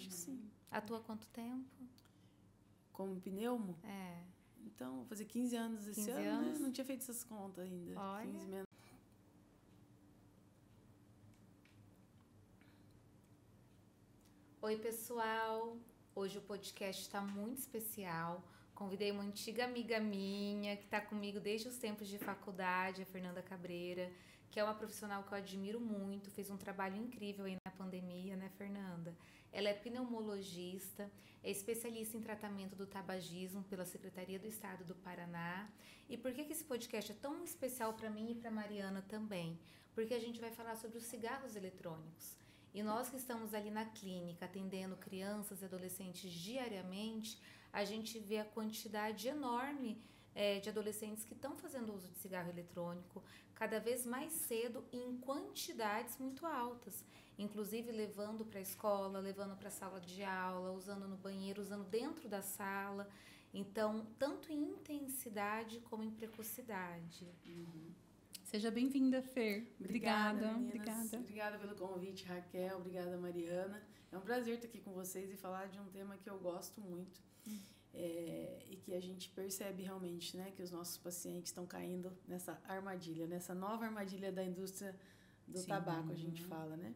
acho que sim. Atua há quanto tempo? Como pneumo? É. Então, vou fazer 15 anos esse 15 ano, anos. né? Não tinha feito essas contas ainda. Olha. 15 menos. Oi, pessoal. Hoje o podcast está muito especial. Convidei uma antiga amiga minha que está comigo desde os tempos de faculdade, a Fernanda Cabreira, que é uma profissional que eu admiro muito, fez um trabalho incrível aí na pandemia, né, Fernanda? Ela é pneumologista, é especialista em tratamento do tabagismo pela Secretaria do Estado do Paraná. E por que esse podcast é tão especial para mim e para Mariana também? Porque a gente vai falar sobre os cigarros eletrônicos. E nós que estamos ali na clínica atendendo crianças e adolescentes diariamente, a gente vê a quantidade enorme de adolescentes que estão fazendo uso de cigarro eletrônico cada vez mais cedo e em quantidades muito altas, inclusive levando para a escola, levando para a sala de aula, usando no banheiro, usando dentro da sala. Então, tanto em intensidade como em precocidade. Seja bem-vinda, Fer. Obrigada. Obrigada. Obrigada pelo convite, Raquel. Obrigada, Mariana. É um prazer estar aqui com vocês e falar de um tema que eu gosto muito. E que a gente percebe realmente, né, que os nossos pacientes estão caindo nessa armadilha, nessa nova armadilha da indústria do tabaco, a gente fala, né?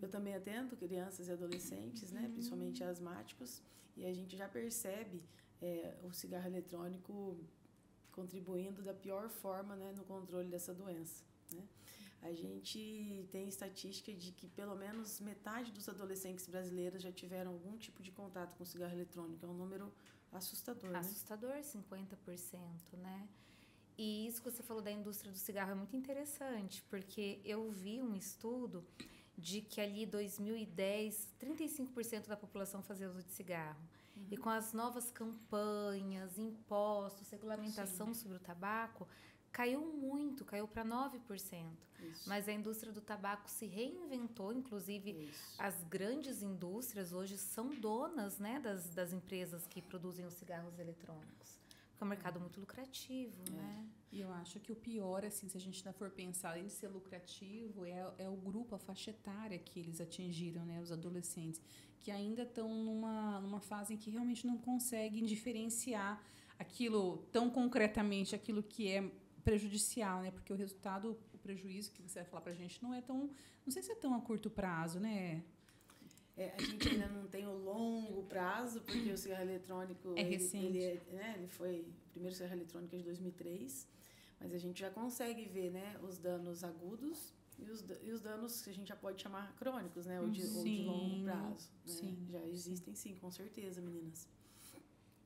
Eu também atendo crianças e adolescentes, né, principalmente asmáticos, e a gente já percebe o cigarro eletrônico contribuindo da pior forma, né, no controle dessa doença, né? A gente tem estatística de que pelo menos metade dos adolescentes brasileiros já tiveram algum tipo de contato com cigarro eletrônico. É um número assustador, né? Assustador, 50%, né? E isso que você falou da indústria do cigarro é muito interessante, porque eu vi um estudo de que ali 2010, 35% da população fazia uso de cigarro. E com as novas campanhas, impostos, regulamentação sobre o tabaco, caiu muito, caiu para 9%. Isso. Mas a indústria do tabaco se reinventou, inclusive Isso. as grandes indústrias hoje são donas, né, das empresas que produzem os cigarros eletrônicos. Porque é um mercado muito lucrativo, né? E eu acho que o pior, assim, se a gente ainda for pensar, além de ser lucrativo, é o grupo, a faixa etária que eles atingiram, né, os adolescentes, que ainda estão numa fase em que realmente não conseguem diferenciar aquilo tão concretamente, aquilo que é prejudicial, né? Porque o resultado, o prejuízo que você vai falar pra gente não é tão, não sei se é tão a curto prazo, né? A gente ainda não tem o longo prazo, porque o cigarro eletrônico é recente. Ele foi o primeiro cigarro eletrônico de 2003, mas a gente já consegue ver, né, os danos agudos e os danos que a gente já pode chamar crônicos, né, ou de longo prazo. Né? Sim, já existem, sim, com certeza, meninas.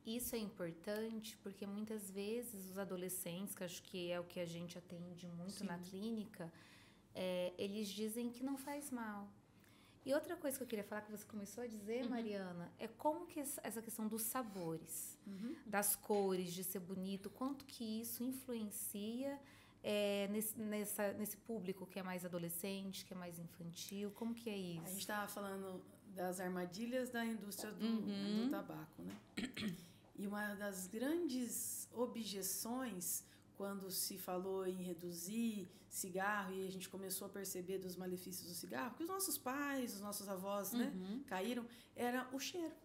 Isso é importante porque muitas vezes os adolescentes, que acho que é o que a gente atende muito na clínica, eles dizem que não faz mal. E outra coisa que eu queria falar, que você começou a dizer, Mariana, é como que essa questão dos sabores, das cores, de ser bonito, quanto que isso influencia nesse público que é mais adolescente, que é mais infantil, como que é isso? A gente estava falando das armadilhas da indústria do tabaco, né? E uma das grandes objeções quando se falou em reduzir cigarro e a gente começou a perceber dos malefícios do cigarro, porque os nossos pais, os nossos avós, né, caíram, era o cheiro.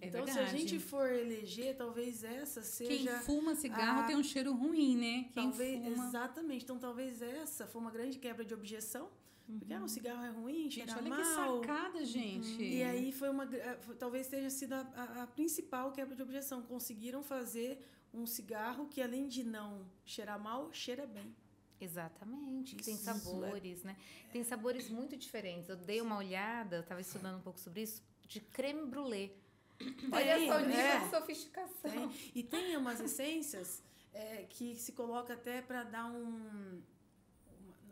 Então, verdade. se a gente for eleger, talvez essa seja... Quem fuma cigarro tem um cheiro ruim, né? Exatamente. Então, talvez essa foi uma grande quebra de objeção. Porque o cigarro é ruim, cheira olha mal. Olha que sacada, gente. E aí talvez tenha sido a principal quebra de objeção. Conseguiram fazer um cigarro que, além de não cheirar mal, cheira bem. Exatamente, que tem sabores, né? Tem sabores muito diferentes. Eu dei uma olhada, eu estava estudando um pouco sobre isso, de creme brulee. Olha só o nível de sofisticação. E tem umas essências que se coloca até para dar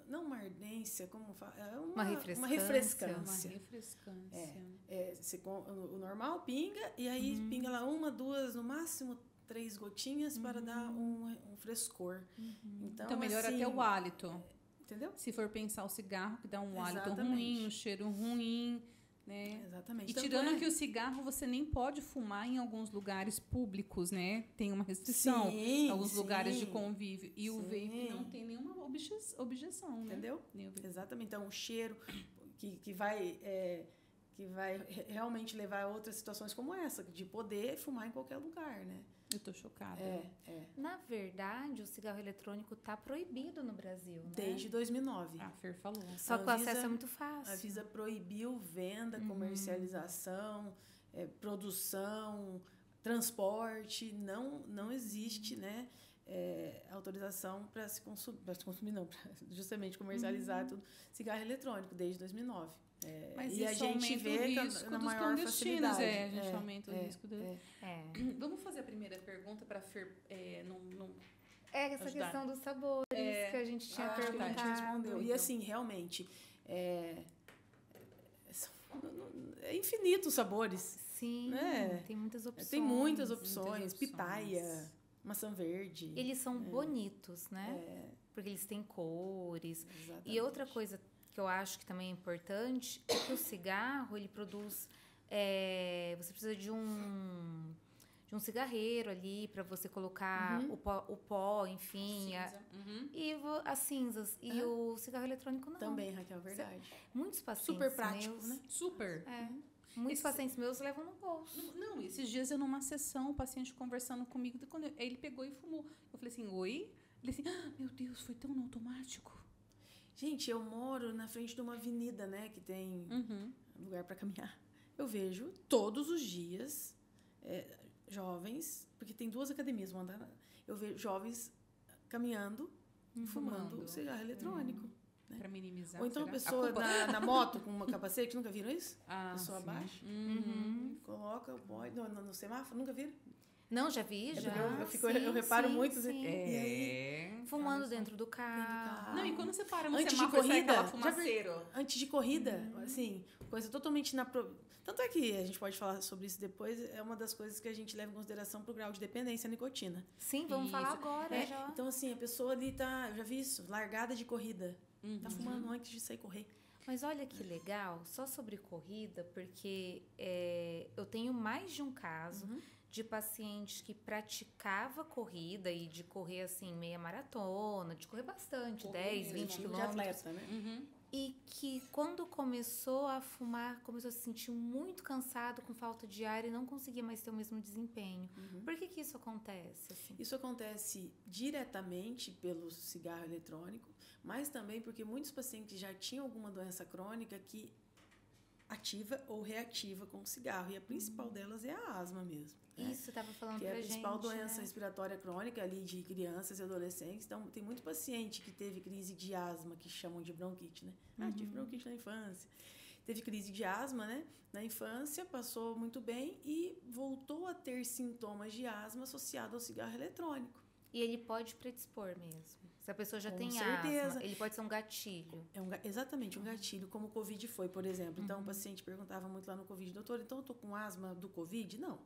não uma ardência, como fala? Uma refrescância. Uma refrescância. O normal pinga, e aí pinga lá 1, 2, no máximo 3 gotinhas para dar um frescor. Então melhora até o hálito. Entendeu? Se for pensar o cigarro, que dá um hálito ruim, um cheiro ruim, né? Exatamente. E tirando que o cigarro você nem pode fumar em alguns lugares públicos, né? Tem uma restrição em alguns lugares de convívio. E o vape não tem nenhuma objeção, né? Entendeu? Exatamente. Então, o cheiro que que vai realmente levar a outras situações como essa, de poder fumar em qualquer lugar, né? Eu tô chocada. Na verdade, o cigarro eletrônico está proibido no Brasil, né? Desde 2009. A Fer falou. Só que o acesso é muito fácil. A Anvisa proibiu venda, comercialização, produção, transporte. Não existe, né, autorização para se consumir, não, para justamente comercializar tudo, cigarro eletrônico, desde 2009. Mas e a gente vê o risco na dos maior clandestinos, facilidade. a gente aumenta o risco do... Vamos fazer a primeira pergunta para Fer não essa ajudar. Questão dos sabores que a gente tinha perguntado. A gente respondeu. E assim, realmente, é infinito os sabores. Sim, né? Tem muitas opções. Tem muitas opções. Pitaia, maçã verde. Eles são bonitos, né? Porque eles têm cores. Exatamente. E outra coisa que eu acho que também é importante é que o cigarro, ele produz... você precisa de um cigarreiro ali para você colocar o pó, enfim, as cinzas. E o cigarro eletrônico não. Também, Raquel, verdade. Muitos pacientes super prático, meus, né? Super. Muitos pacientes meus levam no bolso. Não, esses dias eu numa sessão, o paciente conversando comigo, quando ele pegou e fumou. Eu falei assim, oi? Ele assim, meu Deus, foi tão no automático. Gente, eu moro na frente de uma avenida, né, que tem lugar para caminhar. Eu vejo todos os dias jovens, porque tem 2 academias, eu vejo jovens caminhando, fumando cigarro eletrônico. Né? Para minimizar. Ou então a pessoa na moto com uma capacete, nunca viram isso? A pessoa abaixa, coloca o boy no semáforo, nunca viram? Não, já vi, já. Eu reparo muito. Sim. E aí, fumando dentro do carro. Não, e quando você para no antes semáforo, de corrida, sai aquela fumaceiro. Antes de corrida, assim, coisa totalmente Tanto é que a gente pode falar sobre isso depois, é uma das coisas que a gente leva em consideração pro grau de dependência à nicotina. Sim, vamos falar agora já. Então, assim, a pessoa ali eu já vi isso, largada de corrida, tá fumando antes de sair correr. Mas olha que legal, só sobre corrida, porque eu tenho mais de um caso de paciente que praticava corrida e de correr, assim, meia maratona, de correr bastante, 10, 20 quilômetros. De atleta, né? E que quando começou a fumar, começou a se sentir muito cansado, com falta de ar e não conseguia mais ter o mesmo desempenho. Por que isso acontece? Assim? Isso acontece diretamente pelo cigarro eletrônico, mas também porque muitos pacientes já tinham alguma doença crônica que ativa ou reativa com o cigarro. E a principal delas é a asma mesmo. Né? Isso, estava falando pra gente. Que é a principal doença né? respiratória crônica ali de crianças e adolescentes. Então, tem muito paciente que teve crise de asma, que chamam de bronquite, né? Tive bronquite na infância. Teve crise de asma, né? Na infância, passou muito bem e voltou a ter sintomas de asma associados ao cigarro eletrônico. E ele pode predispor mesmo. Se a pessoa já tem certeza. asma, ele pode ser um gatilho. Exatamente, um gatilho, como o Covid foi, por exemplo. Então, o paciente perguntava muito lá no Covid, doutor, então eu tô com asma do Covid? Não.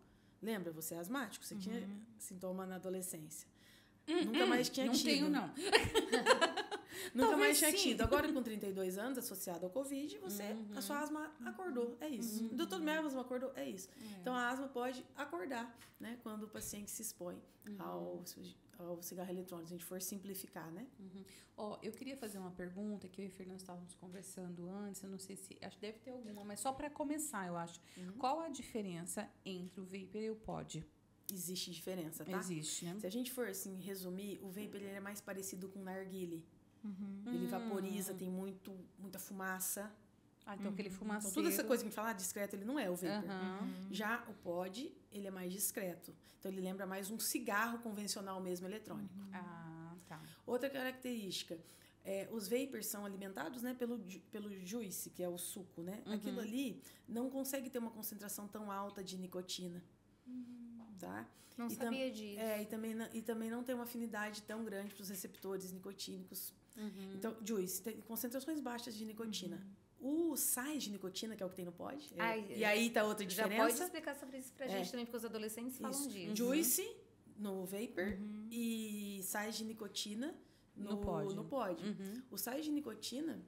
Lembra, você é asmático? Você tinha sintoma na adolescência. Nunca mais tinha tido. Não tenho, não. Nunca mais tinha tido. Agora, com 32 anos, associado ao Covid, a sua asma acordou. É isso. Doutor, minha asma acordou. É isso. Então, a asma pode acordar, né? Quando o paciente se expõe ao cigarro eletrônico, se a gente for simplificar, né? Eu queria fazer uma pergunta que eu e o Fernando estávamos conversando antes, eu não sei se... Acho que deve ter alguma, mas só para começar, eu acho. Qual a diferença entre o vapor e o pod? Existe diferença, tá? Existe, né? Se a gente for, assim, resumir, o vapor ele é mais parecido com o narguile. Ele vaporiza, tem muita fumaça. Então aquele fumaceiro... Então, toda essa coisa que a gente fala discreto, ele não é o vapor. Já o pod, ele é mais discreto. Então, ele lembra mais um cigarro convencional mesmo, eletrônico. Tá. Outra característica, os vapors são alimentados, né, pelo juice, que é o suco, né? Aquilo ali não consegue ter uma concentração tão alta de nicotina. Tá? Não sabia disso. E também não tem uma afinidade tão grande para os receptores nicotínicos. Então, juice, tem concentrações baixas de nicotina. O sais de nicotina, que é o que tem no pod. E aí tá outra diferença. Já pode explicar sobre isso pra gente também, porque os adolescentes falam disso. Juice no vapor e sais de nicotina no pod. Os sais de nicotina,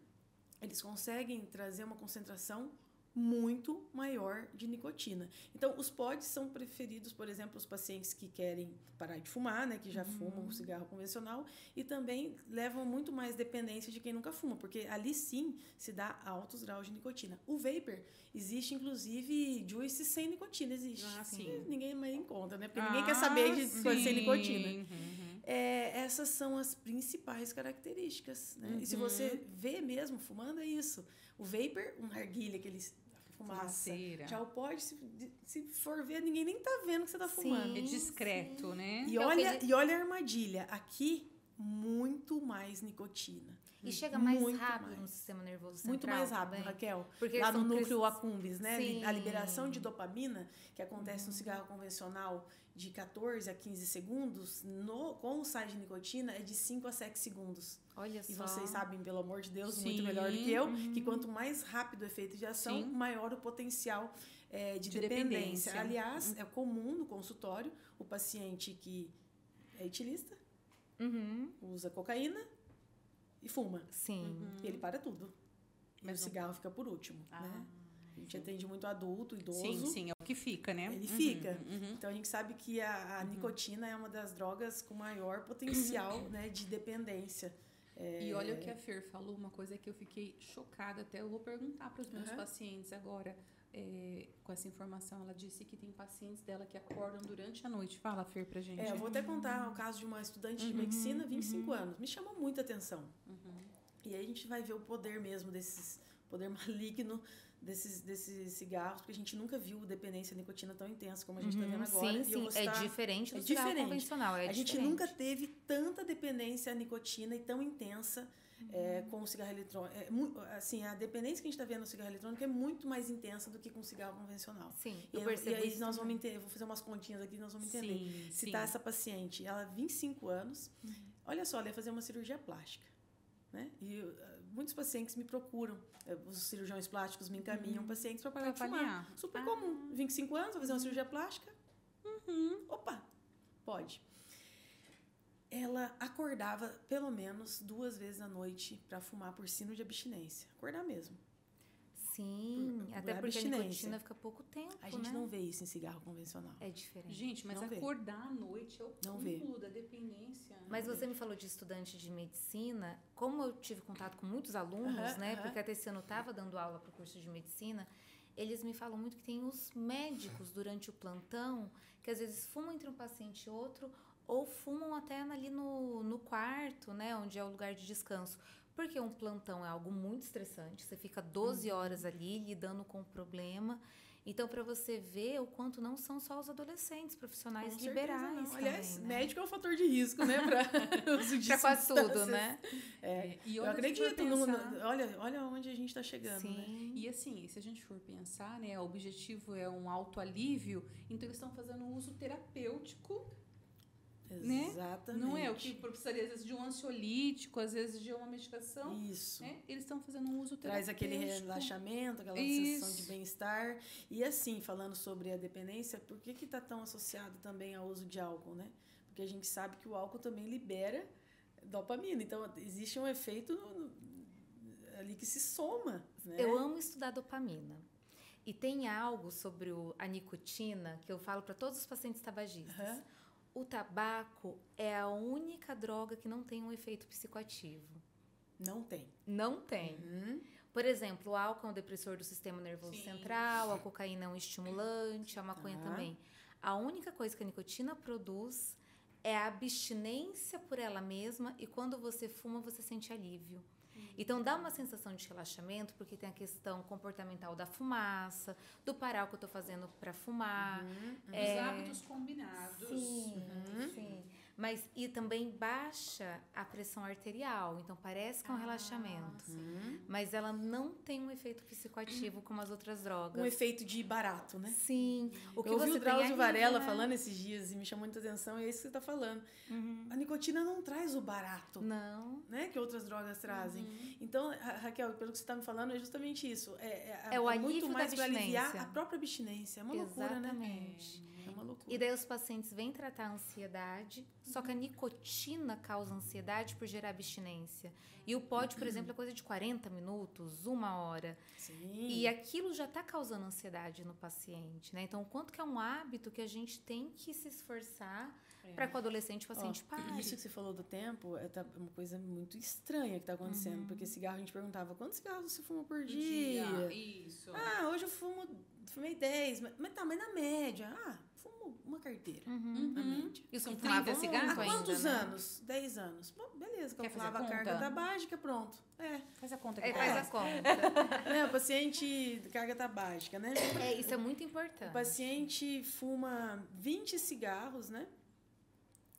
eles conseguem trazer uma concentração muito maior de nicotina. Então, os pods são preferidos, por exemplo, os pacientes que querem parar de fumar, né, que já fumam o cigarro convencional, e também levam muito mais dependência de quem nunca fuma, porque ali sim se dá altos graus de nicotina. O vapor, existe inclusive juice sem nicotina, existe. Sim. Ninguém mais encontra, né? Porque ninguém quer saber de coisa sem nicotina. Uhum. Essas são as principais características, né? E se você vê mesmo fumando, é isso. O vapor, um narguilha, aqueles fumaça. Já o pod, se for ver, ninguém nem tá vendo que você tá fumando. É discreto, né? E olha a armadilha. Aqui, muito mais nicotina. E chega mais muito rápido no sistema nervoso central. Muito mais rápido, também. Raquel. Porque lá no núcleo accumbens, né? Sim. A liberação de dopamina, que acontece no cigarro convencional de 14 a 15 segundos, com o sais de nicotina é de 5 a 7 segundos. Olha só. E vocês sabem, pelo amor de Deus, muito melhor do que eu, que quanto mais rápido o efeito de ação, maior o potencial de dependência. Aliás, é comum no consultório o paciente que é etilista, usa cocaína e fuma. Sim. E ele para tudo. Mas o cigarro fica por último, né? A gente atende muito adulto, idoso. Sim, é o que fica, né? Ele fica. Então, a gente sabe que a nicotina é uma das drogas com maior potencial, né, de dependência. E olha o que a Fer falou, uma coisa que eu fiquei chocada, até eu vou perguntar para os meus pacientes agora, com essa informação. Ela disse que tem pacientes dela que acordam durante a noite. Fala, Fer, pra gente. Eu vou até contar o caso de uma estudante de medicina, 25 anos. Me chamou muita atenção. E aí a gente vai ver o poder mesmo poder maligno desses cigarros, porque a gente nunca viu dependência de nicotina tão intensa como a gente está vendo agora. Sim, é diferente do cigarro convencional. A gente nunca teve tanta dependência à nicotina e tão intensa com o cigarro eletrônico. Assim, a dependência que a gente está vendo no cigarro eletrônico é muito mais intensa do que com o cigarro convencional. Sim, eu percebo. E aí nós vamos entender, vou fazer umas continhas aqui, nós vamos entender. Se tá essa paciente, ela 25 anos, olha só, ela ia fazer uma cirurgia plástica. Né? E muitos pacientes me procuram, os cirurgiões plásticos me encaminham pacientes para parar de fumar. Super comum. 25 anos, vou fazer uma cirurgia plástica? Opa, pode. Ela acordava pelo menos 2 vezes à noite para fumar por sino de abstinência. Acordar mesmo. Sim, até porque a nicotina fica pouco tempo, a gente não vê isso em cigarro convencional. É diferente. Gente, mas acordar à noite é o cúmulo da dependência. Mas você me falou de estudante de medicina. Como eu tive contato com muitos alunos, né? Porque até esse ano eu estava dando aula para o curso de medicina, eles me falam muito que tem os médicos durante o plantão que às vezes fumam entre um paciente e outro ou fumam até ali no quarto, né? Onde é o lugar de descanso. Porque um plantão é algo muito estressante. Você fica 12 horas ali lidando com o problema. Então, para você ver o quanto não são só os adolescentes profissionais liberais também, aliás, né? médico é um fator de risco, né? Para quase tudo, né? E eu acredito. Olha onde a gente está chegando. Sim. Né? E assim, se a gente for pensar, né? O objetivo é um autoalívio. Então, eles estão fazendo um uso terapêutico. Né? Exatamente. Não é o que precisaria, às vezes, de um ansiolítico, às vezes de uma medicação. Isso. Né? Eles estão fazendo um uso terapêutico. Traz aquele relaxamento, aquela sensação de bem-estar. E assim, falando sobre a dependência, por que está tão associado também ao uso de álcool, né? Porque a gente sabe que o álcool também libera dopamina. Então, existe um efeito ali que se soma. Né? Eu amo estudar dopamina. E tem algo sobre a nicotina que eu falo para todos os pacientes tabagistas. O tabaco é a única droga que não tem um efeito psicoativo. Não tem. Não tem. Por exemplo, o álcool é um depressor do sistema nervoso central, a cocaína é um estimulante, a maconha também. A única coisa que a nicotina produz é a abstinência por ela mesma e quando você fuma, você sente alívio. Então, dá uma sensação de relaxamento, porque tem a questão comportamental da fumaça, do parar o que eu estou fazendo para fumar. Dos hábitos combinados. Sim. Mas, e também baixa a pressão arterial. Então, parece que é um relaxamento. Mas ela não tem um efeito psicoativo como as outras drogas. Um efeito de barato, né? Sim. O que eu ouvi o Drauzio Varela falando esses dias e me chamou muita atenção, e é isso que você está falando. A nicotina não traz o barato. Não. Né? Que outras drogas trazem. Então, Raquel, pelo que você está me falando, é justamente isso. É o alívio muito mais da para aliviar abstinência. a própria abstinência. É uma loucura, né? Exatamente. é uma loucura. E daí os pacientes vêm tratar a ansiedade, só que a nicotina causa ansiedade por gerar abstinência. E o pod, por exemplo, é coisa de 40 minutos, 1 hora. Sim. E aquilo já está causando ansiedade no paciente, né? Então, o quanto que é um hábito que a gente tem que se esforçar para que o adolescente, o paciente pare. Isso que você falou do tempo é uma coisa muito estranha que está acontecendo. Porque cigarro, a gente perguntava, quantos cigarros você fuma por dia? Isso. Hoje eu fumei 10. Mas na média. Fumo uma carteira, na média. E São são 30 cigarros cigarros Há quantos ainda, né? anos? 10 anos. Bom, beleza, Quer calculava a fazer carga conta? tabágica, pronto. Faz a conta que Faz a conta. O paciente de carga tabágica, né? Isso é muito importante. O paciente fuma 20 cigarros, né?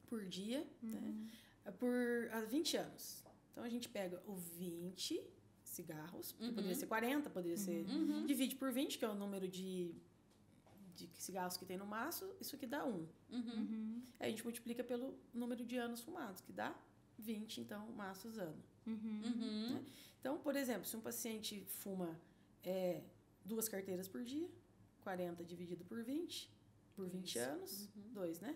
Por dia, né? Há 20 anos. Então, a gente pega o 20 cigarros, que poderia ser 40, poderia ser... Divide por 20, que é o número de cigarros que tem no maço, isso aqui dá 1. Aí a gente multiplica pelo número de anos fumados, que dá 20, então, maços ano. Né? Então, por exemplo, se um paciente fuma 2 carteiras por dia, 40 dividido por 20 anos, 2, né?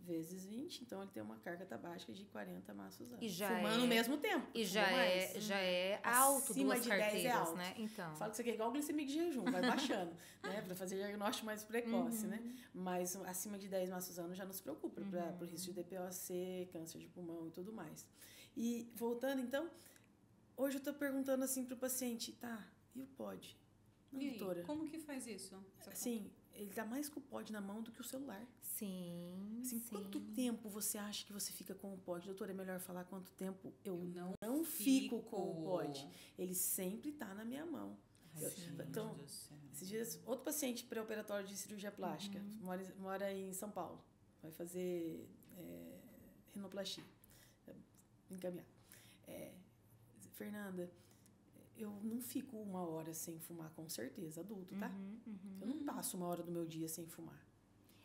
Vezes 20, então ele tem uma carga tabágica de 40 maços ano. E já fumando ao mesmo tempo. E já é alto, Acima 2 de 10 carteiras, alto. né? Então. Fala que isso aqui é igual glicemia de jejum, vai baixando, né? Para fazer diagnóstico mais precoce, né? Mas acima de 10 maços ano já não se preocupa para o risco de DPOC, câncer de pulmão e tudo mais. E voltando, então, hoje eu estou perguntando assim para o paciente, e o pod? Não, E aí, doutora. como que faz isso? Assim, ele tá mais com o pod na mão do que o celular. Sim, Assim, quanto tempo você acha que você fica com o pod? Doutora, é melhor falar quanto tempo eu não fico com o pod. Ele sempre tá na minha mão. Então, esses dias, outro paciente pré-operatório de cirurgia plástica, mora em São Paulo, vai fazer rinoplastia, encaminhar. Fernanda, eu não fico 1 hora sem fumar, com certeza, adulto, tá? Eu não passo 1 hora do meu dia sem fumar.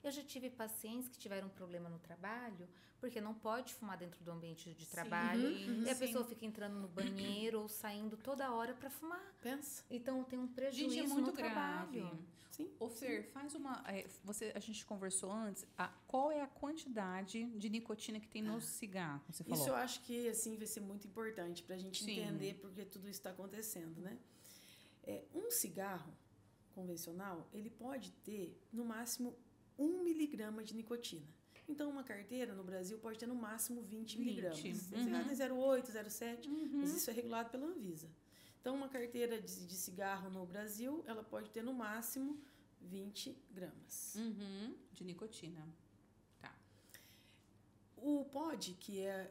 Eu já tive pacientes que tiveram problema no trabalho, porque não pode fumar dentro do ambiente de trabalho. E a pessoa fica entrando no banheiro ou saindo toda hora para fumar. Pensa. Então tem um prejuízo Gente, é muito no grave. trabalho. Sim. Ô Fer, faz uma... a gente conversou antes, qual é a quantidade de nicotina que tem no cigarro? Você falou. Isso eu acho que assim, vai ser muito importante para a gente entender porque tudo isso está acontecendo, né? Um cigarro convencional, ele pode ter, no máximo, 1 miligrama de nicotina. Então, uma carteira no Brasil pode ter no máximo 20 miligramas. Cigarro tem 0,8, 0,7, mas isso é regulado pela Anvisa. Então, uma carteira de cigarro no Brasil, ela pode ter no máximo 20 gramas. De nicotina. Tá. O pod, que é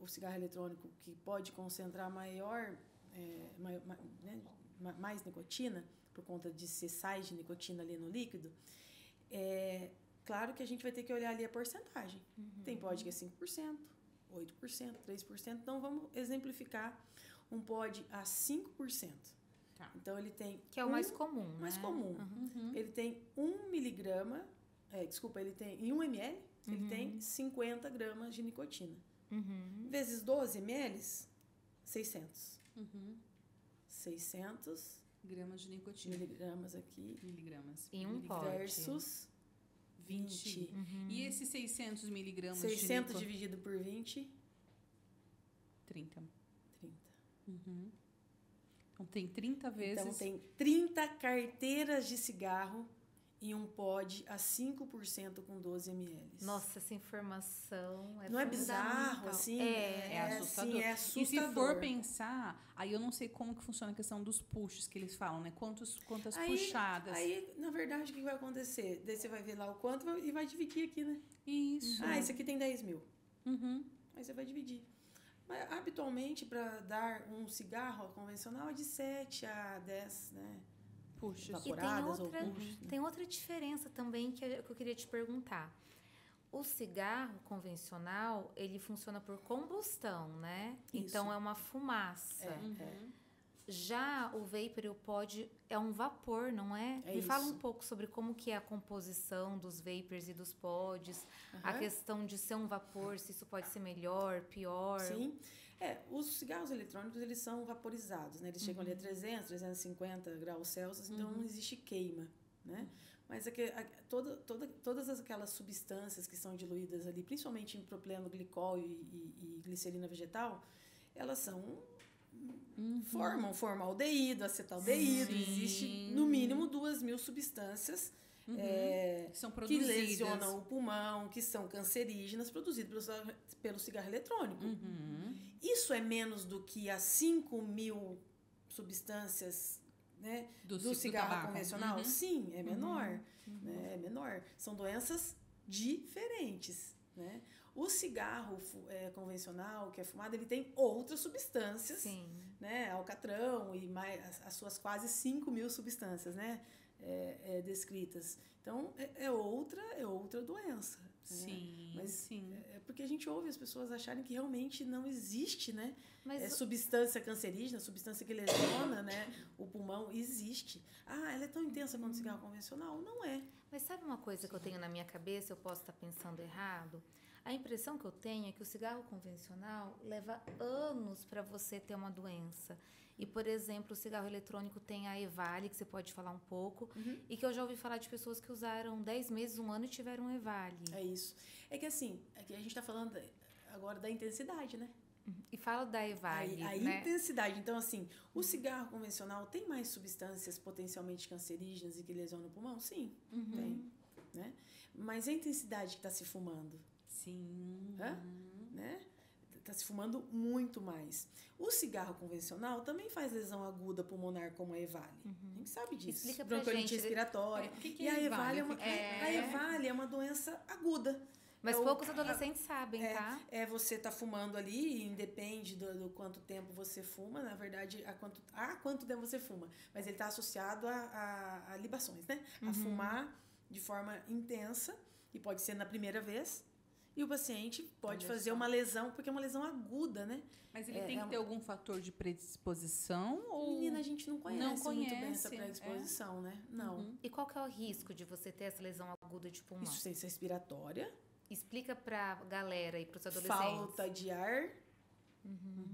o cigarro eletrônico que pode concentrar mais nicotina, por conta de ser sais de nicotina ali no líquido, claro que a gente vai ter que olhar ali a porcentagem. Tem pod que é 5%, 8%, 3%. Então, vamos exemplificar um pod a 5%. Tá. Então, ele tem... Que é o mais comum, né? Mais comum. Ele tem 1 miligrama... ele tem... Em 1 ml, ele tem 50 gramas de nicotina. Vezes 12 ml, 600. 600... Gramas de nicotina. Miligramas aqui. Miligramas. Em um pod. Versus 20. E esses 600 miligramas 600 dividido por 20? 30. 30. Então, tem 30 vezes... Então, tem 30 carteiras de cigarro e um pod a 5% com 12 ml. Nossa, essa informação Não é bizarro, assim? É assustador. Assim, é assustador. E se for pensar, aí eu não sei como que funciona a questão dos pushes que eles falam, né? Quantas puxadas. Aí, na verdade, o que vai acontecer? Daí você vai ver lá o quanto e vai dividir aqui, né? Isso. Esse aqui tem 10 mil. Aí você vai dividir. Mas, habitualmente, para dar um cigarro convencional é de 7 a 10, né? Puxas. Vaporadas ou puxos. Tem outra diferença também que eu queria te perguntar. O cigarro convencional, ele funciona por combustão, né? Isso. Então, é uma fumaça. Já o vapor e o pod é um vapor, não é? Me fala um pouco sobre como que é a composição dos vapors e dos pods, a questão de ser um vapor, se isso pode ser melhor, pior. Sim. Os cigarros eletrônicos, eles são vaporizados, né? Eles chegam ali a 300, 350 graus Celsius, então não existe queima, né? Mas todas aquelas substâncias que são diluídas ali, principalmente em propileno glicol e glicerina vegetal, elas formam formaldeído, acetaldeído. Existe, no mínimo, 2.000 substâncias são que produzidas, lesionam o pulmão, que são cancerígenas, produzidas pelo cigarro eletrônico. Isso é menos do que as 5.000 substâncias, né, do cigarro convencional? Sim, é menor. Né, é menor. São doenças diferentes. Né? O cigarro convencional, que é fumado, ele tem outras substâncias, né, alcatrão e mais as suas quase 5.000 substâncias, né, descritas. Então, é outra doença. Sim, né? Mas sim. é porque a gente ouve as pessoas acharem que realmente não existe, né? Mas substância cancerígena, substância que lesiona, né, o pulmão, existe. Ela é tão intensa quanto o cigarro convencional? Não é. Mas sabe uma coisa que eu tenho na minha cabeça, eu posso estar pensando errado? A impressão que eu tenho é que o cigarro convencional leva anos para você ter uma doença. E, por exemplo, o cigarro eletrônico tem a EVALI, que você pode falar um pouco, e que eu já ouvi falar de pessoas que usaram 10 meses, 1 ano e tiveram EVALI. É isso. É que assim, a gente está falando agora da intensidade, né? E fala da EVALI, a né? intensidade. Então, assim, o cigarro convencional tem mais substâncias potencialmente cancerígenas e que lesionam o pulmão? Sim, tem. Né? Mas a intensidade que está se fumando? Sim. Né? Está se fumando muito mais. O cigarro convencional também faz lesão aguda pulmonar, como a EVALI. A gente sabe disso. Explica pra Bronquiolite gente. respiratória. Que e a EVALI é EVALI é uma doença aguda. Mas poucos adolescentes sabem, tá? Você tá fumando ali, e independe do quanto tempo você fuma, na verdade, há quanto tempo você fuma. Mas ele está associado a libações, né? A fumar de forma intensa, e pode ser na primeira vez, e o paciente pode fazer uma lesão, porque é uma lesão aguda, né? Mas ele tem que ter algum fator de predisposição? Ou... Menina, a gente não conhece muito bem essa predisposição, né? Não. E qual que é o risco de você ter essa lesão aguda de pulmão? Insuficiência respiratória. Explica pra galera e pros adolescentes. Falta de ar,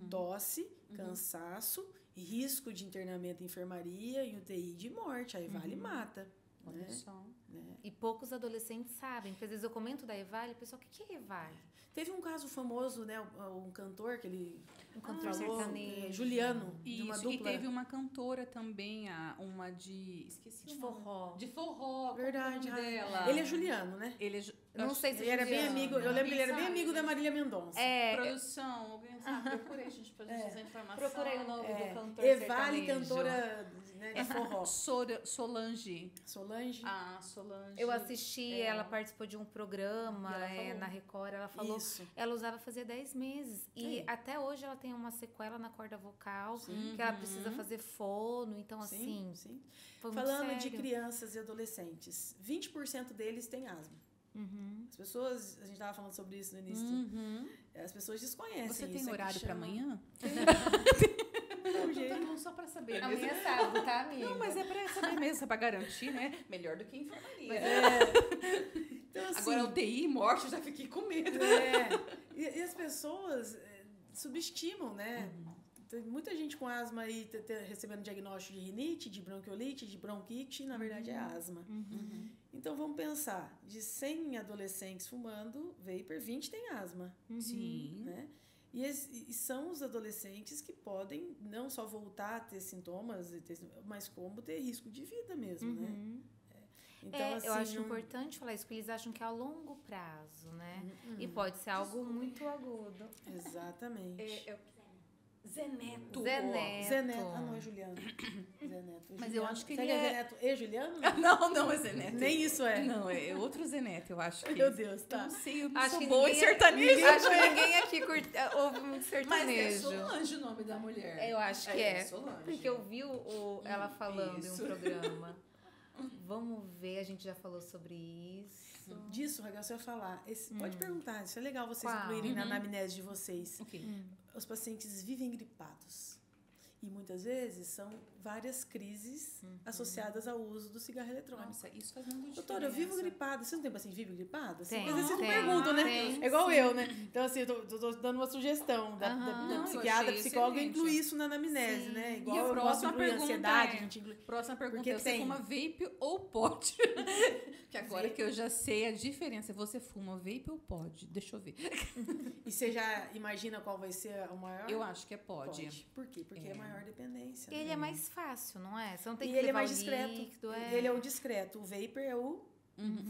tosse, cansaço, risco de internamento em enfermaria e UTI de morte. A EVALI mata. Olha né? só. Né? E poucos adolescentes sabem. Porque às vezes eu comento da EVALI, o pessoal, o que é EVALI? Teve um caso famoso, né? Um cantor que ele cantor sertanejo. Juliano, de uma dupla. E teve uma cantora também, uma de... Esqueci de forró. De forró. Verdade. Dela. Ele é Juliano, né? Ele é... Não sei se ele era bem amigo. Eu lembro que ele era bem amigo da Marília Mendonça. Produção, alguém sabe? Procurei, gente, pra gente essa informação. Procurei o nome do cantor EVALI, cantora, né, de forró. Solange. Solange? Solange. Eu assisti, ela participou de um programa na Record, ela falou, ela usava fazia 10 meses. E até hoje ela tem uma sequela na corda vocal, que ela precisa fazer fono, então assim... Sim. Foi Falando muito de sério. crianças e adolescentes, 20% deles têm asma. As pessoas, a gente estava falando sobre isso no início, as pessoas desconhecem. Você tem isso, horário para amanhã? Não, só para saber. Amanhã é sábado, tá, amiga? Não, mas é para saber mesmo, para garantir, né? Melhor do que enfermaria. Então, assim, agora, UTI e morte, eu já fiquei com medo. E as pessoas subestimam, né? Tem muita gente com asma aí recebendo diagnóstico de rinite, de bronquiolite, de bronquite, na verdade é asma. Então vamos pensar, de 100 adolescentes fumando vapor, 20 têm asma. Sim. Né? E são os adolescentes que podem não só voltar a ter sintomas, mas como ter risco de vida mesmo, né? Então, assim, eu acho importante falar isso, porque eles acham que é a longo prazo, né? E pode ser algo muito agudo. Exatamente. Zeneto. Não é Juliano. Zeneto. Mas eu acho que ele é Zeneto e Juliano? Não é Zeneto. Nem isso é. Não, é outro Zeneto, eu acho que. Meu Deus, tá. Eu não sei, eu não acho sou que boa em sertanejo. Acho que ninguém aqui ouve muito sertanejo. Mas é Solange o nome da mulher. Eu acho que é. Solange. Porque eu vi ela falando em um programa. Vamos ver, a gente já falou sobre isso. Disso, Raquel, você vai falar. Pode perguntar, isso é legal vocês incluírem na anamnese de vocês. Okay. Os pacientes vivem gripados. E muitas vezes são várias crises associadas ao uso do cigarro eletrônico. Nossa, isso faz muito diferença. Doutora, eu vivo gripada. Você não tem paciente vive gripada? Assim, Tem, às vezes vocês tem, perguntam, né? tem, É igual sim. eu, né? Então, assim, eu tô dando uma sugestão da Não, psiquiatra, eu achei psicóloga, excelente. incluir isso na anamnese, Sim. né? E Igual a eu gosto de próxima incluir pergunta ansiedade, é, a gente inclui. próxima pergunta Porque é, você tem. fuma vape ou pod? Que agora Vape. que eu já sei a diferença, você fuma vape ou pod? Deixa eu ver. E você já imagina qual vai ser o maior? Eu acho que é pod. Por quê? Porque é maior dependência. E ele né? é mais fácil, não é? Você não tem E que ele é levar mais o discreto. líquido, Ele é o discreto. O vapor é o...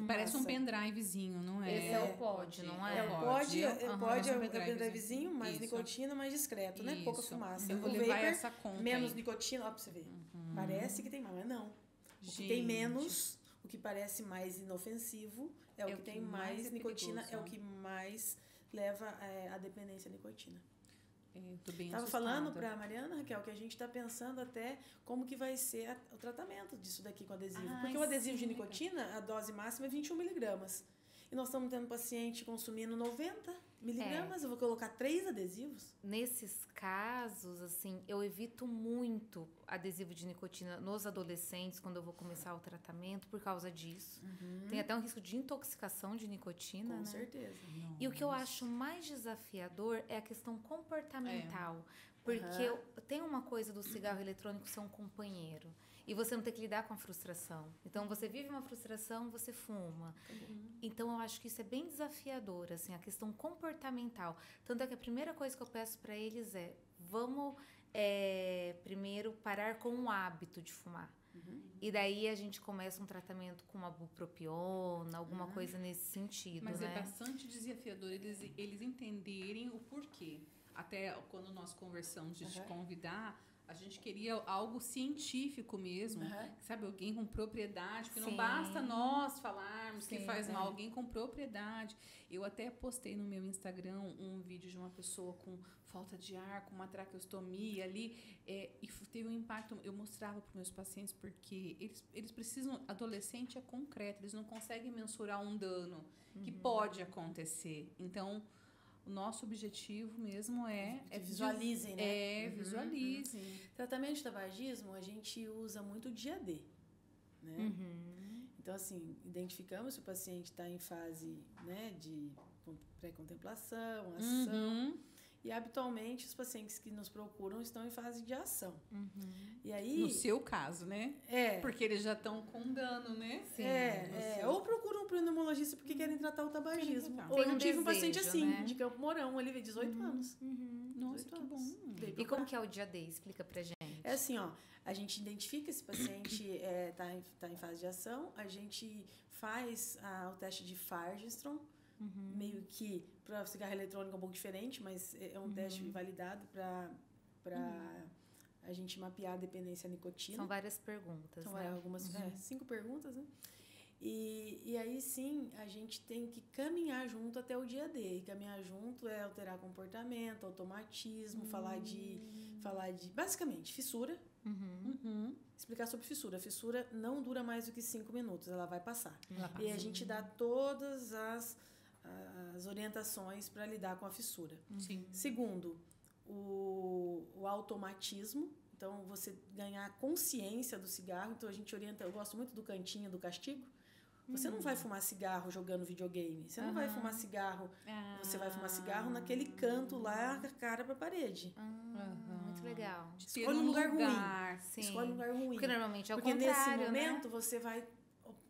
Parece um Massa. pendrivezinho, não é? Esse é o pod, não é? É o pod, Aham, pod é o pendrivezinho. pendrivezinho, mais Isso. nicotina, mais discreto, né? Pouca Isso. fumaça. Eu vou O levar vapor, essa conta menos aí. nicotina, ó, pra você ver. Parece que tem mais, mas não. O que Gente. tem menos, o que parece mais inofensivo, é o que tem mais nicotina, perigoso. é o que mais leva à dependência à nicotina. Eu tô bem Estava assustada. falando para a Mariana, Raquel, que a gente está pensando até como que vai ser o tratamento disso daqui com adesivo. Ai, Porque o adesivo de sim. nicotina, a dose máxima é 21 miligramas. E nós estamos tendo paciente consumindo 90 miligramas. Eu vou colocar 3 adesivos. Nesses casos, assim, eu evito muito adesivo de nicotina nos adolescentes quando eu vou começar o tratamento por causa disso. Tem até um risco de intoxicação de nicotina, Com né? certeza. E o que eu acho mais desafiador é a questão comportamental. Porque tem uma coisa do cigarro eletrônico ser um companheiro. E você não tem que lidar com a frustração. Então, você vive uma frustração, você fuma. Então, eu acho que isso é bem desafiador, assim, a questão comportamental. Tanto é que a primeira coisa que eu peço para eles é, vamos primeiro parar com o hábito de fumar. E daí a gente começa um tratamento com uma bupropiona, alguma coisa nesse sentido, Mas né? é bastante desafiador eles entenderem o porquê. Até quando nós conversamos de te convidar, a gente queria algo científico mesmo, sabe? Alguém com propriedade, porque não basta nós falarmos que faz mal, alguém com propriedade. Eu até postei no meu Instagram um vídeo de uma pessoa com falta de ar, com uma traqueostomia ali, e teve um impacto. Eu mostrava para os meus pacientes porque eles precisam, adolescente é concreto, eles não conseguem mensurar um dano que pode acontecer. Então, o nosso objetivo mesmo é visualizem, né? Visualizem. Tratamento de tabagismo, a gente usa muito o dia D, né? Então, assim, identificamos se o paciente está em fase, né, de pré-contemplação, ação. E, habitualmente, os pacientes que nos procuram estão em fase de ação. E aí... No seu caso, né? Porque eles já estão com dano, né? Sim, ou procuram um pneumologista porque querem tratar o tabagismo. Tem Ou eu tive um desejo, paciente assim, né? de Campo Mourão, ele veio 18 anos. Nossa, 18 que anos. bom. Veio E procurar. como que é o dia D? Explica pra gente. É assim, ó, a gente identifica esse paciente tá em fase de ação, a gente faz o teste de Fargestrom, meio que para cigarro eletrônico é um pouco diferente, mas é um teste validado para a gente mapear a dependência à nicotina. São várias perguntas, São né? algumas 5 perguntas, né? E aí sim, a gente tem que caminhar junto até o dia D. E caminhar junto é alterar comportamento, automatismo, falar de basicamente fissura. Explicar sobre fissura. A fissura não dura mais do que 5 minutos, ela vai passar. E a gente dá todas as orientações para lidar com a fissura. Sim. Segundo, o automatismo. Então, você ganhar consciência do cigarro. Então, a gente orienta... Eu gosto muito do cantinho do castigo. Você não vai fumar cigarro jogando videogame. Você não vai fumar cigarro... Você vai fumar cigarro naquele canto lá, com a cara pra parede. Muito legal. Escolhe um lugar ruim. Sim. Escolhe um lugar ruim. Porque normalmente é o Porque contrário, nesse momento, né? você vai...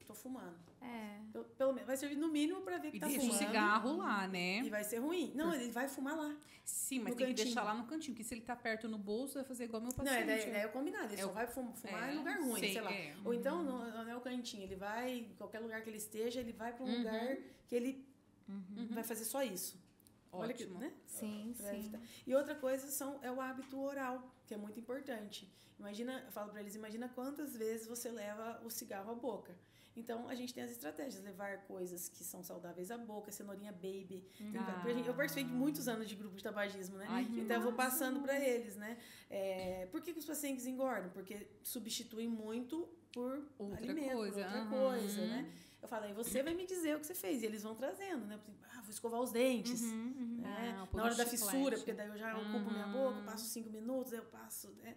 Tô fumando. É. Pelo menos, vai servir no mínimo pra ver que E tá deixa fumando. o cigarro lá, né? E vai ser ruim. Não, ele vai fumar lá. Sim, mas no tem que cantinho. deixar lá no cantinho, porque se ele tá perto no bolso, vai fazer igual meu Não, paciente. daí é o combinado. Ele só vai fumar em lugar ruim, sei lá. Ou então, não é o cantinho. Ele vai, em qualquer lugar que ele esteja, ele vai pra um lugar que ele vai fazer só isso. Olha que, né? Sim, Pra sim. evitar. E outra coisa é o hábito oral, que é muito importante. Imagina, eu falo pra eles, imagina quantas vezes você leva o cigarro à boca. Então, a gente tem as estratégias, levar coisas que são saudáveis à boca, cenourinha baby. Eu participei de muitos anos de grupo de tabagismo, né? Então, eu vou passando para eles, né? Por que os pacientes engordam? Porque substituem muito por outra alimento, coisa, por outra coisa, né? Eu falo, aí você vai me dizer o que você fez. E eles vão trazendo, né? Vou escovar os dentes. Né? Na hora da fissura, porque daí eu já ocupo minha boca, passo 5 minutos, aí eu passo, né?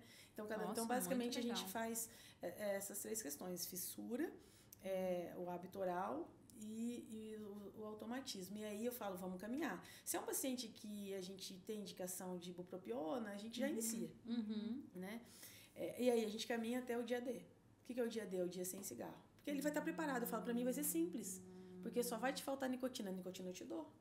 Então basicamente, a gente faz essas 3 questões. Fissura, o hábito oral e o automatismo. E aí eu falo, vamos caminhar. Se é um paciente que a gente tem indicação de ibupropiona, a gente já inicia. Né? E aí a gente caminha até o dia D. O que é o dia D? É o dia sem cigarro. Porque ele vai estar preparado. Eu falo, pra mim vai ser simples. Porque só vai te faltar nicotina. A nicotina eu te dou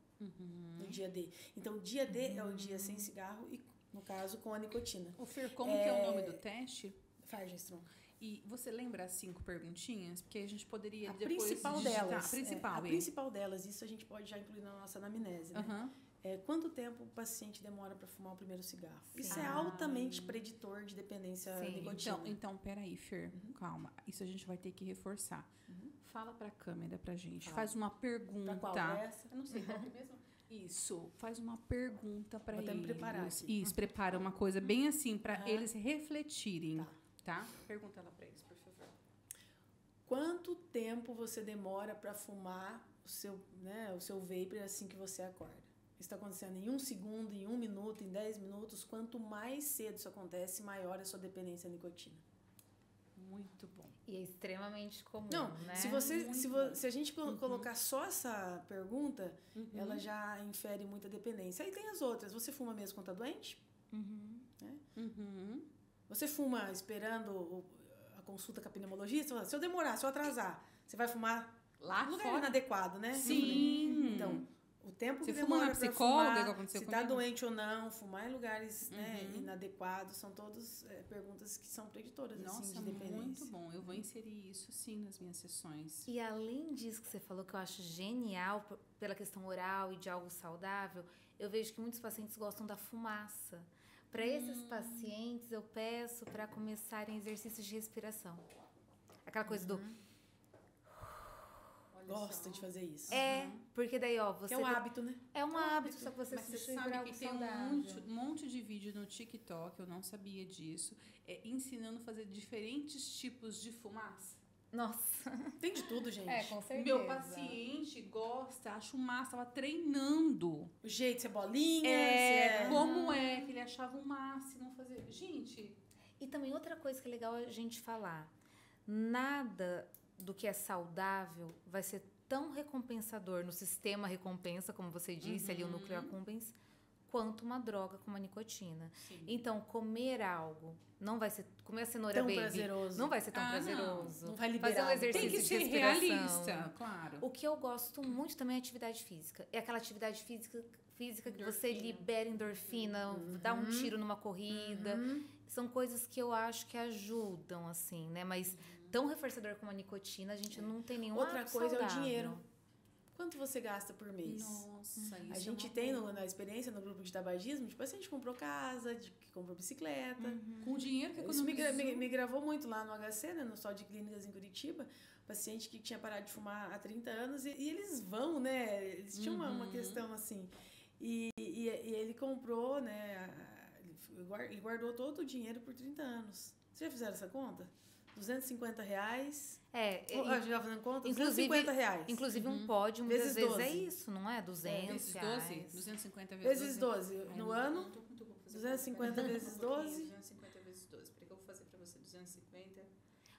no dia D. Então, o dia D é o dia sem cigarro e, no caso, com a nicotina. O Fer, como que é o nome do teste? Fargestron. E você lembra as 5 perguntinhas? Porque a gente poderia A depois principal digitar. delas. A principal, a principal delas, isso a gente pode já incluir na nossa anamnese, né? Quanto tempo o paciente demora para fumar o primeiro cigarro? Isso é altamente preditor de dependência nicotina. Então, peraí, Fer, calma. Isso a gente vai ter que reforçar. Fala para a câmera pra gente. Faz uma pergunta. Pra qual? Pra essa? Eu não sei qual que é mesmo. Isso, faz uma pergunta para eles. Vou até me preparar aqui. Isso, prepara uma coisa bem assim para eles refletirem, tá? Pergunta ela para eles, por favor. Quanto tempo você demora para fumar o seu vapor assim que você acorda? Isso está acontecendo em 1 segundo, em 1 minuto, em 10 minutos. Quanto mais cedo isso acontece, maior é a sua dependência à nicotina. Muito bom. E é extremamente comum, Não, né? Se a gente colocar só essa pergunta, ela já infere muita dependência. Aí tem as outras. Você fuma mesmo quando tá doente? Né? Você fuma esperando a consulta com a pneumologista? Se eu demorar, se eu atrasar, você vai fumar lá no lugar fora? Inadequado, né? Sim. Então, o tempo você que demora na psicóloga, fumar, que aconteceu se comigo? tá doente ou não, fumar em lugares inadequados, são todas perguntas que são preditoras. Nossa, assim, de dependência. muito bom. Eu vou inserir isso sim nas minhas sessões. E além disso que você falou, que eu acho genial pela questão oral e de algo saudável, eu vejo que muitos pacientes gostam da fumaça. Para esses pacientes, eu peço para começarem exercícios de respiração. Aquela coisa do... Gosta de fazer isso. Porque daí, você... Que é um hábito, né? É um hábito, só que você Mas você substitui por sabe algo que tem saudável. um monte de vídeo no TikTok, eu não sabia disso, ensinando a fazer diferentes tipos de fumaça. Nossa. Tem de tudo, gente. Com certeza. Meu paciente gosta, acho massa, tava treinando. O jeito de ser bolinha. Como é que ele achava o máximo fazer. Gente... E também outra coisa que é legal a gente falar. Nada do que é saudável vai ser tão recompensador no sistema recompensa, como você disse, ali o núcleo accumbens, quanto uma droga como a nicotina. Sim. Então, comer algo não vai ser... Comer a cenoura tão baby prazeroso. não vai ser tão prazeroso. Não vai liberar. Fazer um exercício Tem que de ser respiração. realista, claro. O que eu gosto muito também é atividade física. É aquela atividade física que você libera endorfina, dá um tiro numa corrida. São coisas que eu acho que ajudam, assim, né? Mas tão reforçador como a nicotina, a gente não tem nenhuma Outra coisa saudável. é o dinheiro. Quanto você gasta por mês? Nossa, isso A gente tem na experiência no grupo de tabagismo, tipo assim, a gente comprou casa, que comprou bicicleta. com o dinheiro que Isso economizou. me gravou muito lá no HC, né, no Sol de Clínicas em Curitiba. Paciente que tinha parado de fumar há 30 anos e eles vão, né? Eles tinham uma questão assim. E ele comprou, né? Ele guardou todo o dinheiro por 30 anos. Vocês já fizeram essa conta? R$250. Já fazendo conta? R$250. Inclusive um pódio, muitas Vezes vezes 12. é isso, não é? 200 vezes 12? reais. 250 Vezes 12. No ano, Muito bom fazer 250 vezes 12. 250 vezes 12. Por que eu vou fazer pra você 250?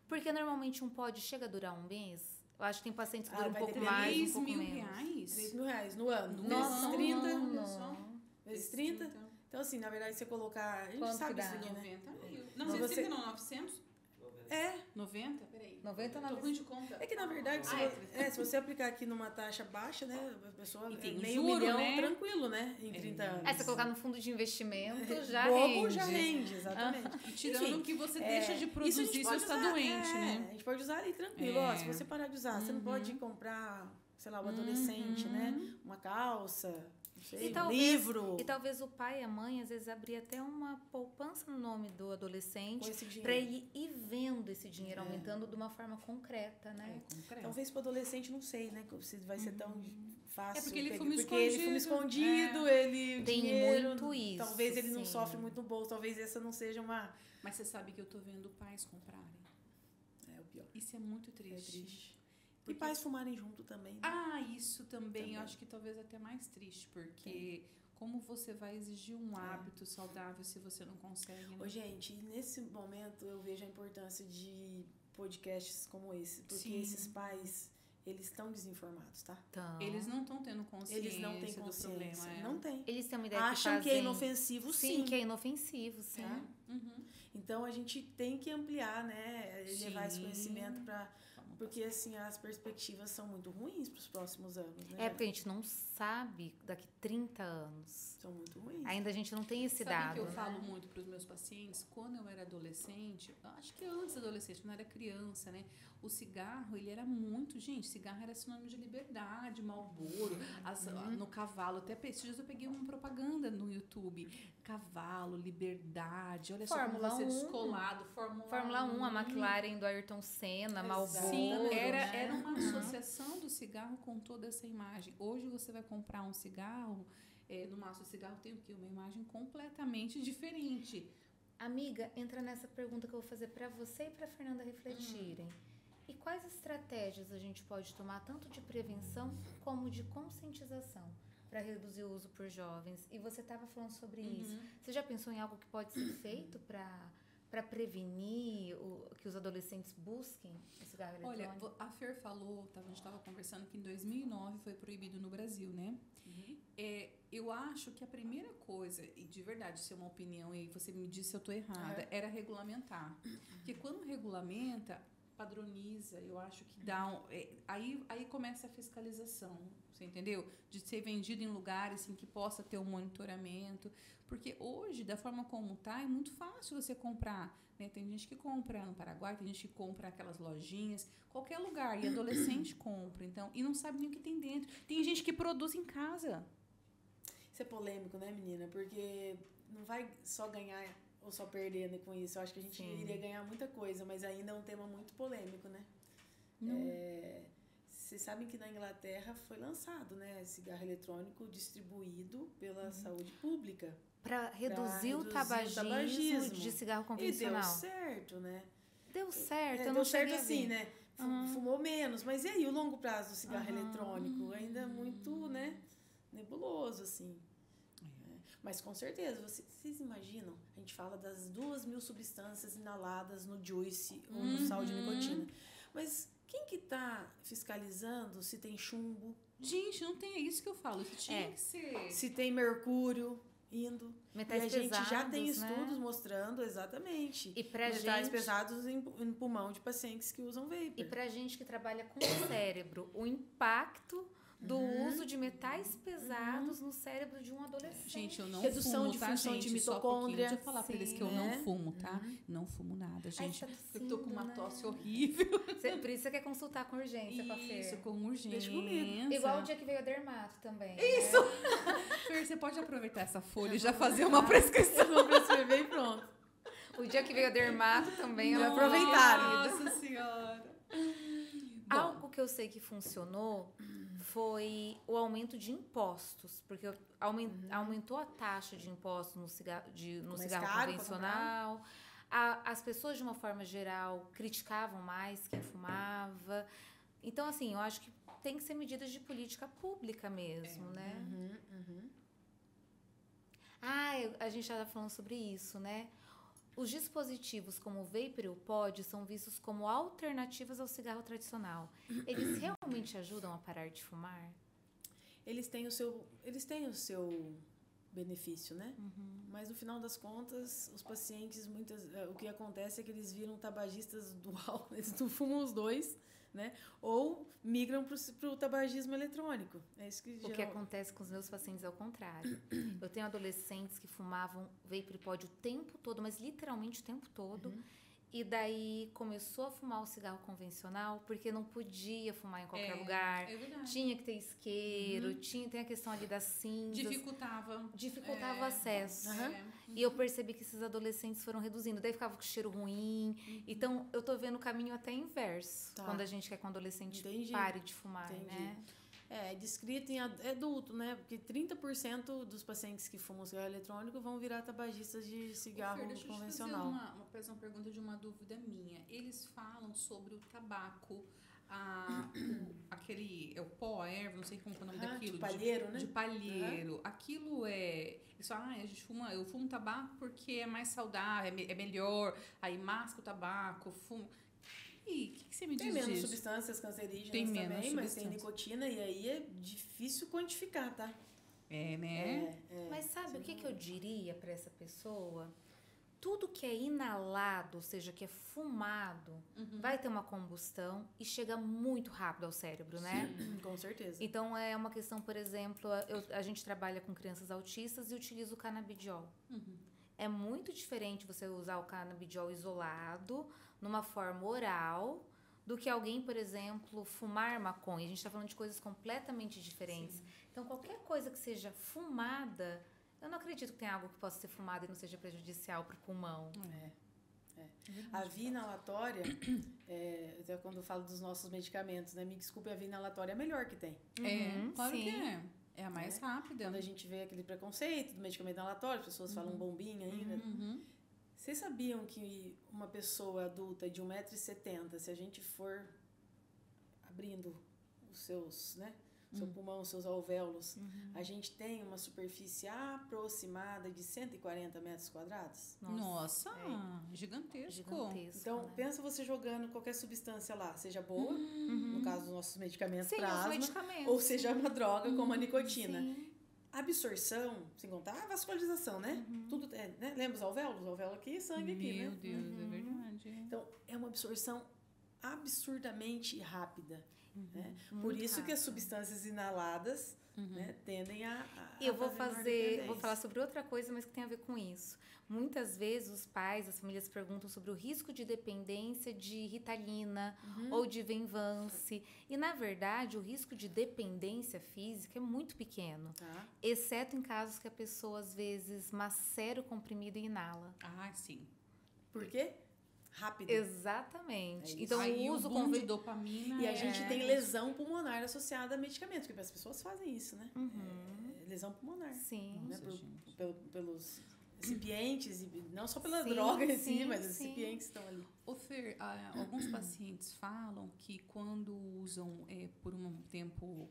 Porque normalmente um pódio chega a durar um mês. Eu acho que tem pacientes que duram um vai pouco depender. mais, um pouco R$3.000? menos. R$3.000 no ano. Nossa, Vezes 30. não. Vezes 30. Então, assim, na verdade, você colocar... A gente Quanto sabe que isso dá? aqui, né? 90 mil. Não, Se você- 130 não, 900? 90? Peraí. 90 Tô na ruim de conta. É que, na verdade, se você aplicar aqui numa taxa baixa, né? A pessoa E tem meio juro, milhão né? tranquilo, né? Em 30 anos. É, se colocar no fundo de investimento, já Bobo rende. já rende, exatamente. E tirando Enfim, que você deixa de isso a produzir gente se pode você está usar, doente, né? A gente pode usar ali tranquilo. Ó, se você parar de usar, você não pode comprar, sei lá, o adolescente, né? Uma calça, não sei, um livro. E talvez o pai e a mãe, às vezes, abrir até uma poupança no nome do Com adolescente esse dinheiro. para ele ir vendo esse dinheiro aumentando de uma forma concreta, né? Concreto. Talvez para o adolescente, não sei, né? Se vai ser tão fácil. É porque ele pegar- fuma porque ele fuma escondido, ele... Tem dinheiro, muito isso, talvez ele não sim. sofre muito no bolso, talvez essa não seja uma... Mas você sabe que eu tô vendo pais comprarem. É o pior. Isso é muito É triste. triste. E pais fumarem junto também. Né? Isso também. Eu acho que talvez até mais triste, porque como você vai exigir um hábito saudável se você não consegue, né? Ô, gente, nesse momento eu vejo a importância de podcasts como esse, porque esses pais, eles estão desinformados, tá? Eles não estão tendo consciência. Eles não têm consciência. Do problema, Não tem. Eles têm uma ideia Acham que é inofensivo, sim. Sim, que é inofensivo, sim. Tá? Então a gente tem que ampliar, né? Levar esse conhecimento para. Porque assim, as perspectivas são muito ruins para os próximos anos, né? Porque a gente não sabe daqui 30 anos. São muito ruins. Ainda a gente não tem esse Sabe dado. que eu né? falo muito para os meus pacientes, quando eu era adolescente, acho que antes da adolescente, quando eu era criança, né? O cigarro, ele era muito... Gente, cigarro era sinônimo de liberdade, Marlboro, no cavalo. Até esses dias eu peguei uma propaganda no YouTube. Cavalo, liberdade, olha Fórmula só como você 1. descolado. Fórmula 1, a McLaren do Ayrton Senna, Marlboro. Sim, era uma associação do cigarro com toda essa imagem. Hoje você vai comprar um cigarro, no maço de cigarro tem o quê? Uma imagem completamente diferente. Amiga, entra nessa pergunta que eu vou fazer para você e para Fernanda refletirem. E quais estratégias a gente pode tomar tanto de prevenção como de conscientização para reduzir o uso por jovens? E você estava falando sobre isso. Você já pensou em algo que pode ser feito para prevenir que os adolescentes busquem o cigarro eletrônico? Olha, a Fer falou, a gente estava conversando que em 2009 foi proibido no Brasil, né? Eu acho que a primeira coisa, e de verdade, isso é uma opinião e você me disse se eu estou errada, era regulamentar. Porque quando regulamenta, padroniza, eu acho que dá aí começa a fiscalização, você entendeu? De ser vendido em lugares em que possa ter um monitoramento, porque hoje, da forma como tá, é muito fácil você comprar, né? Tem gente que compra no Paraguai, tem gente que compra naquelas lojinhas, qualquer lugar, e adolescente compra, então, e não sabe nem o que tem dentro. Tem gente que produz em casa. Isso é polêmico, né, menina? Porque não vai só ganhar ou só perdendo com isso. Eu acho que a gente iria ganhar muita coisa, mas ainda é um tema muito polêmico, né? Vocês sabem que na Inglaterra foi lançado, né, cigarro eletrônico distribuído pela saúde pública. Para reduzir o tabagismo de cigarro convencional. E deu certo, né? Deu certo, eu não deu certo cheguei a assim, ver. né? Fumou menos. Mas e aí, o longo prazo do cigarro eletrônico? Ainda muito, né, nebuloso, assim. Mas com certeza, vocês imaginam, a gente fala das 2.000 substâncias inaladas no juice ou no sal de nicotina. Mas quem que tá fiscalizando se tem chumbo? Gente, não tem, é isso que eu falo, isso tinha que ser. Se tem mercúrio indo. Metais e a gente pesados, já tem né? estudos mostrando exatamente E pra metais gente, pesados em pulmão de pacientes que usam vapor. E pra gente que trabalha com o cérebro, o impacto do uso de metais pesados no cérebro de um adolescente. Gente, eu não Redução fumo, de tá, função gente? de mitocôndria. Deixa eu falar pra eles que eu não fumo, tá? Não fumo nada, gente. Eu tô com uma tosse horrível. Por isso você quer consultar com urgência com a Fer. Isso, com urgência. Deixa comigo. Igual o dia que veio a dermato também. Isso! Né? Fer, você pode aproveitar essa folha e já fazer uma prescrição. Eu vou prescrever e pronto. O dia que veio a dermato também. Já aproveitaram. Nossa Senhora! Algo que eu sei que funcionou foi o aumento de impostos, porque aumentou a taxa de impostos no cigarro convencional. As pessoas, de uma forma geral, criticavam mais quem fumava. Então, assim, eu acho que tem que ser medidas de política pública mesmo, né? A gente já está falando sobre isso, né? Os dispositivos como o vapor e o pod são vistos como alternativas ao cigarro tradicional. Eles realmente ajudam a parar de fumar? Eles têm o seu benefício, né? Mas no final das contas, os pacientes, o que acontece é que eles viram tabagistas dual, eles não fumam os dois, né? Ou migram para o tabagismo eletrônico. É isso que O que acontece com os meus pacientes é o contrário. Eu tenho adolescentes que fumavam vapor e pod o tempo todo, mas literalmente o tempo todo. E daí começou a fumar o cigarro convencional, porque não podia fumar em qualquer lugar. É verdade. Tinha que ter isqueiro, tem a questão ali das cinzas. Dificultava o acesso. E eu percebi que esses adolescentes foram reduzindo. Daí ficava com cheiro ruim. Então, eu tô vendo o caminho até inverso. Quando a gente quer que um adolescente pare de fumar, né? É descrito em adulto, né? Porque 30% dos pacientes que fumam cigarro eletrônico vão virar tabagistas de cigarro convencional. Deixa eu fazer uma pergunta de uma dúvida minha. Eles falam sobre o tabaco, erva, não sei como é o nome daquilo. De palheiro, né? De palheiro. Aquilo é... Isso, eu fumo tabaco porque é mais saudável, é melhor. Aí masco o tabaco, fumo... E o que você me diz disso? Tem menos substâncias cancerígenas também, mas tem nicotina e aí é difícil quantificar, tá? É, né? Mas sabe o que eu diria para essa pessoa? Tudo que é inalado, ou seja, que é fumado, vai ter uma combustão e chega muito rápido ao cérebro, né? Sim, com certeza. Então, é uma questão, por exemplo, a gente trabalha com crianças autistas e utiliza o canabidiol. É muito diferente você usar o canabidiol isolado, numa forma oral, do que alguém, por exemplo, fumar maconha. A gente está falando de coisas completamente diferentes. Sim. Então, qualquer coisa que seja fumada... Eu não acredito que tenha algo que possa ser fumado e não seja prejudicial para o pulmão. A via inalatória, até quando eu falo dos nossos medicamentos, né? Me desculpe, a via inalatória é a melhor que tem. Claro que é. É a mais rápida. Quando a gente vê aquele preconceito do medicamento inalatório, as pessoas falam bombinha ainda. Vocês sabiam que uma pessoa adulta de 1,70 m, se a gente for abrindo os seus, né? Seu pulmão, seus alvéolos, a gente tem uma superfície aproximada de 140 metros quadrados. Nossa, gigantesco. Então, pensa você jogando qualquer substância lá, seja boa, no caso dos nossos medicamentos para asma, ou seja uma droga como a nicotina. Absorção, sem contar a vascularização, né? Tudo, né? Lembra os alvéolos? O alvéolo aqui e sangue aqui, né? Meu Deus, é verdade. Então, é uma absorção absurdamente rápida. Né? Por isso rápido. Que as substâncias inaladas né, tendem a eu vou falar sobre outra coisa, mas que tem a ver com isso. Muitas vezes os pais, as famílias perguntam sobre o risco de dependência de Ritalina ou de Venvance. E, na verdade, o risco de dependência física é muito pequeno. Exceto em casos que a pessoa, às vezes, macera o comprimido e inala. Sim. Por quê? Rápido. Exatamente. Então, o uso com de dopamina. E a gente tem lesão pulmonar associada a medicamentos, porque as pessoas fazem isso, né? Lesão pulmonar. Sim. Né? Pelos recipientes, e não só pela droga em si, mas os recipientes estão ali. Fer, alguns pacientes falam que quando usam por um tempo,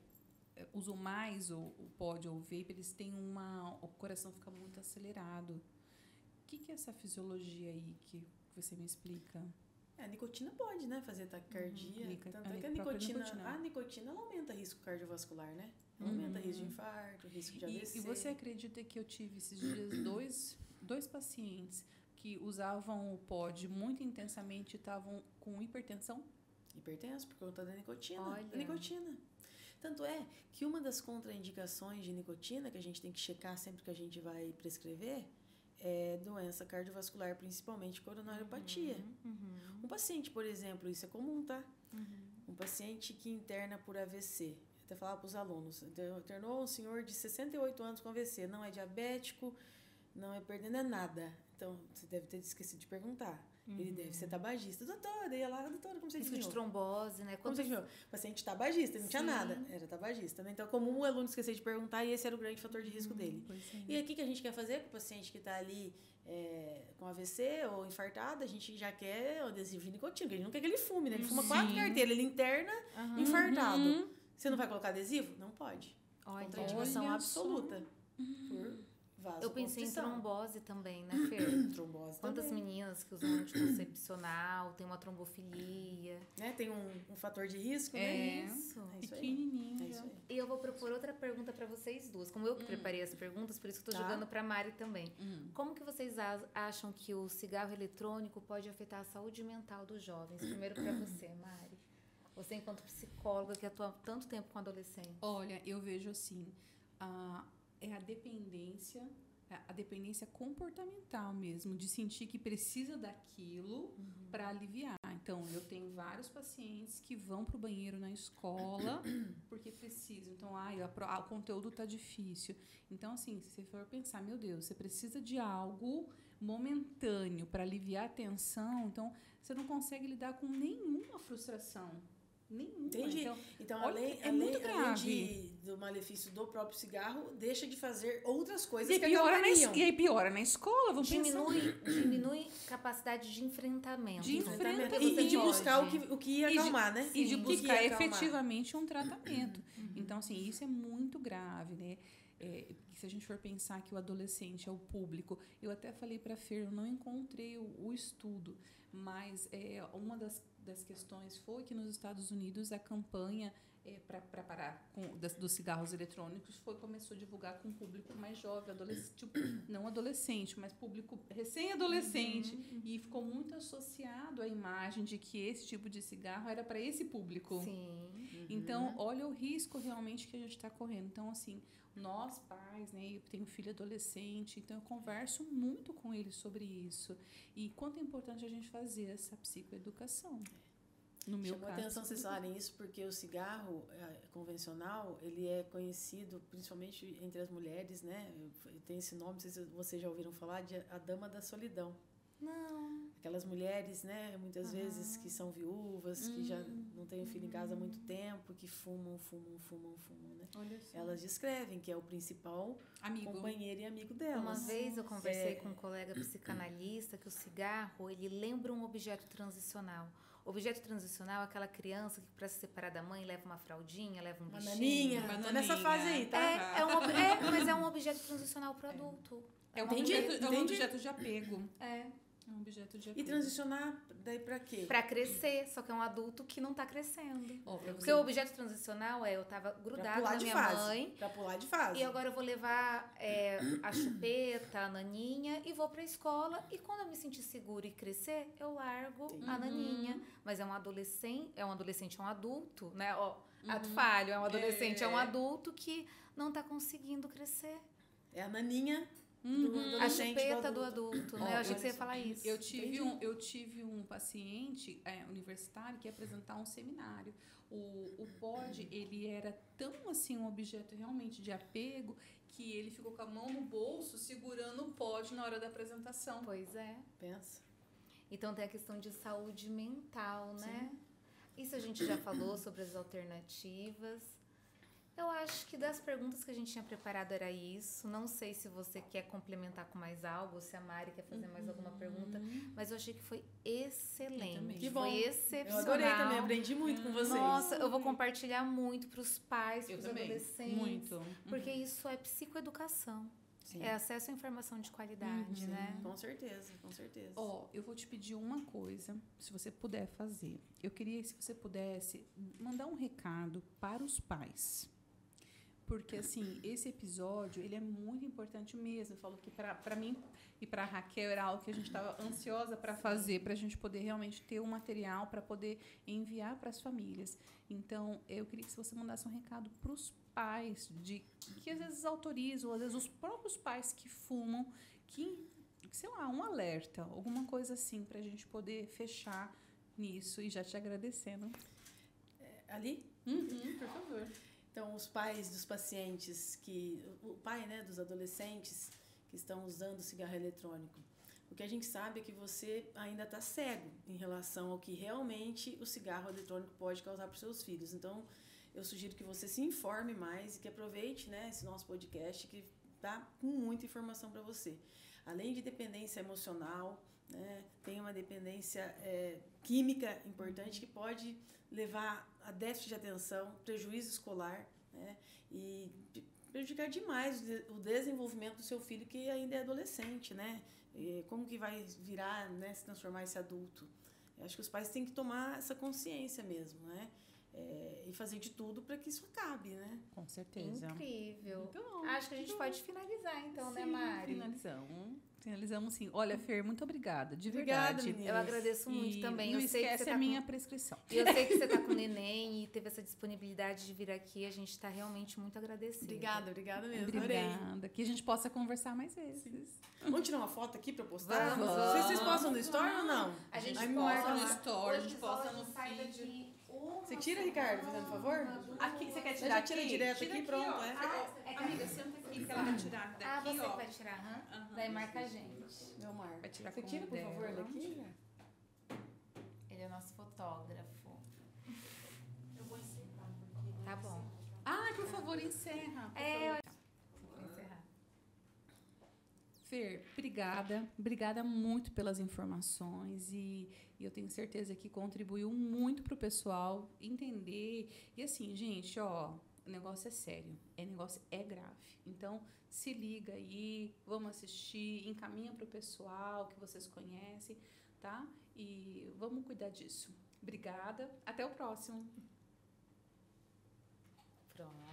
usam mais o pod ou o vape, eles têm o coração fica muito acelerado. O que é essa fisiologia aí que você me explica? A nicotina pode, né, fazer taquicardia. Tanto é que a nicotina ela aumenta risco cardiovascular, né? Ela aumenta risco de infarto, risco de AVC. E você acredita que eu tive esses dias dois pacientes que usavam o pod muito intensamente e estavam com hipertensão? Hipertenso por conta da nicotina. Tanto é que uma das contraindicações de nicotina que a gente tem que checar sempre que a gente vai prescrever é doença cardiovascular, principalmente coronariopatia. Um paciente, por exemplo, isso é comum, tá? Um paciente que interna por AVC. Até falava para os alunos, internou um senhor de 68 anos com AVC, não é diabético, não é perdendo nada. Então, você deve ter esquecido de perguntar. Ele deve ser tabagista. Doutora, ia lá, doutora, como você risco adivinhou? de trombose, né? Como você adivinhou? Paciente tabagista, não tinha nada. Era tabagista, né? Então, comum o aluno esquecer de perguntar e esse era o grande fator de risco dele. E aqui, o que a gente quer fazer com o paciente que está ali com AVC ou infartado, a gente já quer o adesivo de nicotina, porque a gente não quer que ele fume, né? Ele fuma 4 carteiras, ele interna infartado. Você não vai colocar adesivo? Não pode. Contraindicação absoluta. Por eu pensei em trombose também, né, Fer? Trombose Quantas também. meninas que usam anticoncepcional, tem uma trombofilia. Né? Tem um fator de risco, né? Isso. Pequenininho. É isso aí. E eu vou propor outra pergunta para vocês duas. Como eu que preparei as perguntas, por isso que eu tô jogando para Mari também. Como que vocês acham que o cigarro eletrônico pode afetar a saúde mental dos jovens? Primeiro para você, Mari. Você, enquanto psicóloga que atua há tanto tempo com adolescentes. Olha, eu vejo assim, é a dependência comportamental mesmo, de sentir que precisa daquilo para aliviar. Então, eu tenho vários pacientes que vão para o banheiro na escola porque precisam. Então, o conteúdo está difícil. Então, assim, se você for pensar, meu Deus, você precisa de algo momentâneo para aliviar a tensão, então você não consegue lidar com nenhuma frustração. Nenhuma. Entendi. Então muito grave. do malefício do próprio cigarro, deixa de fazer outras coisas E que aí piora na escola, vamos pensar. Diminui capacidade de enfrentamento. De enfrentamento. E de buscar o que ia acalmar, né? E de Sim. buscar que ia acalmar. efetivamente um tratamento. Então, assim, isso é muito grave, né? Se a gente for pensar que o adolescente é o público, eu até falei para a Fer, eu não encontrei o estudo, mas uma das questões foi que nos Estados Unidos a campanha para parar dos cigarros eletrônicos começou a divulgar com o público mais jovem, tipo, não adolescente, mas público recém-adolescente. E ficou muito associado à imagem de que esse tipo de cigarro era para esse público. Sim. Então, olha o risco realmente que a gente está correndo. Então, assim, nós pais, né, eu tenho filho adolescente, então eu converso muito com eles sobre isso. E quanto é importante a gente fazer essa psicoeducação. No meu Chamou caso. atenção vocês falarem isso, porque o cigarro convencional, ele é conhecido principalmente entre as mulheres, né? Tem esse nome, não sei se vocês já ouviram falar, de a dama da solidão. Não. Aquelas mulheres, né, muitas vezes que são viúvas, que já não têm filho em casa há muito tempo, que fumam, né? Olha só. Elas descrevem que é o principal companheiro e amigo delas. Uma vez eu conversei com um colega psicanalista que o cigarro, ele lembra um objeto transicional. Objeto transicional é aquela criança que, para se separar da mãe, leva uma fraldinha, leva um bichinho. Bananinha. Tô nessa fase aí, tá? Mas é um objeto transicional para o adulto. É um objeto de apego. É um objeto de apego. E transicionar daí pra quê? Pra crescer, só que é um adulto que não tá crescendo. Porque o objeto transicional eu tava grudada na minha mãe. Pra pular de fase. E agora eu vou levar a chupeta, a naninha e vou pra escola. E quando eu me sentir segura e crescer, eu largo a naninha. Mas é um adolescente, é um adulto, né? Ato falho, é um adolescente, é um adulto que não tá conseguindo crescer. É a naninha. A chupeta do adulto, né? Eu achei que você ia falar isso. Eu tive um paciente universitário que ia apresentar um seminário. O pod, ele era tão assim um objeto realmente de apego que ele ficou com a mão no bolso segurando o pod na hora da apresentação. Pois é. Pensa. Então tem a questão de saúde mental, né? Isso a gente já falou sobre as alternativas. Eu acho que das perguntas que a gente tinha preparado era isso. Não sei se você quer complementar com mais algo, ou se a Mari quer fazer mais alguma pergunta, mas eu achei que foi excelente. Que bom. Foi excepcional. Eu adorei também, aprendi muito com vocês. Nossa, eu vou compartilhar muito para os pais, para os adolescentes. Muito. Porque isso é psicoeducação. Sim. É acesso à informação de qualidade, né? Com certeza, com certeza. Eu vou te pedir uma coisa, se você puder fazer. Eu queria, se você pudesse, mandar um recado para os pais. Porque, assim, esse episódio, ele é muito importante mesmo. Eu falo que para mim e para a Raquel era algo que a gente estava ansiosa para fazer, para a gente poder realmente ter um material para poder enviar para as famílias. Então, eu queria que você mandasse um recado para os pais, que às vezes autorizam, às vezes os próprios pais que fumam, que, sei lá, um alerta, alguma coisa assim, para a gente poder fechar nisso. E já te agradecendo. Ali? Por favor. Então, os pais dos pacientes, o pai, né, dos adolescentes que estão usando cigarro eletrônico, o que a gente sabe é que você ainda está cego em relação ao que realmente o cigarro eletrônico pode causar para os seus filhos. Então, eu sugiro que você se informe mais e que aproveite, né, esse nosso podcast que dá muita informação para você. Além de dependência emocional, né, tem uma dependência química importante que pode levar a déficit de atenção, prejuízo escolar, né, e prejudicar demais o desenvolvimento do seu filho que ainda é adolescente, né? E como que vai virar, né, se transformar esse adulto? Eu acho que os pais têm que tomar essa consciência mesmo, né? E fazer de tudo para que isso acabe, né? Com certeza. Incrível. Então, acho que a gente pode finalizar, então, né, Mari? Finalizamos sim. Olha, Fer, muito obrigada, de Obrigada, verdade. Eu agradeço muito também. Não eu sei esquece que você a minha prescrição. Eu sei que você está com o neném e teve essa disponibilidade de vir aqui. A gente está realmente muito agradecida. Obrigada mesmo. Obrigada. Adorei. Que a gente possa conversar mais vezes. Sim. Vamos tirar uma foto aqui para postar? Vamos. Vocês postam no Story ou não? A gente posta no Story, a gente posta no feed. Você tira, Ricardo, fazendo favor? Aqui, você quer tirar já aqui? tira direto aqui, pronto. Amiga, senta aqui que ela vai tirar daqui, você que vai tirar. Daí marca a gente. Meu mar. Vai tirar você tira, por favor, daqui? Ele é nosso fotógrafo. Eu vou encerrar. Tá bom. Por favor. favor, encerra. Vou encerrar. Fer, obrigada muito pelas informações e eu tenho certeza que contribuiu muito para o pessoal entender. E assim, gente, ó, o negócio é sério, o negócio é grave. Então, se liga aí, vamos assistir, encaminha para o pessoal que vocês conhecem, tá? E vamos cuidar disso. Obrigada, até o próximo. Pronto.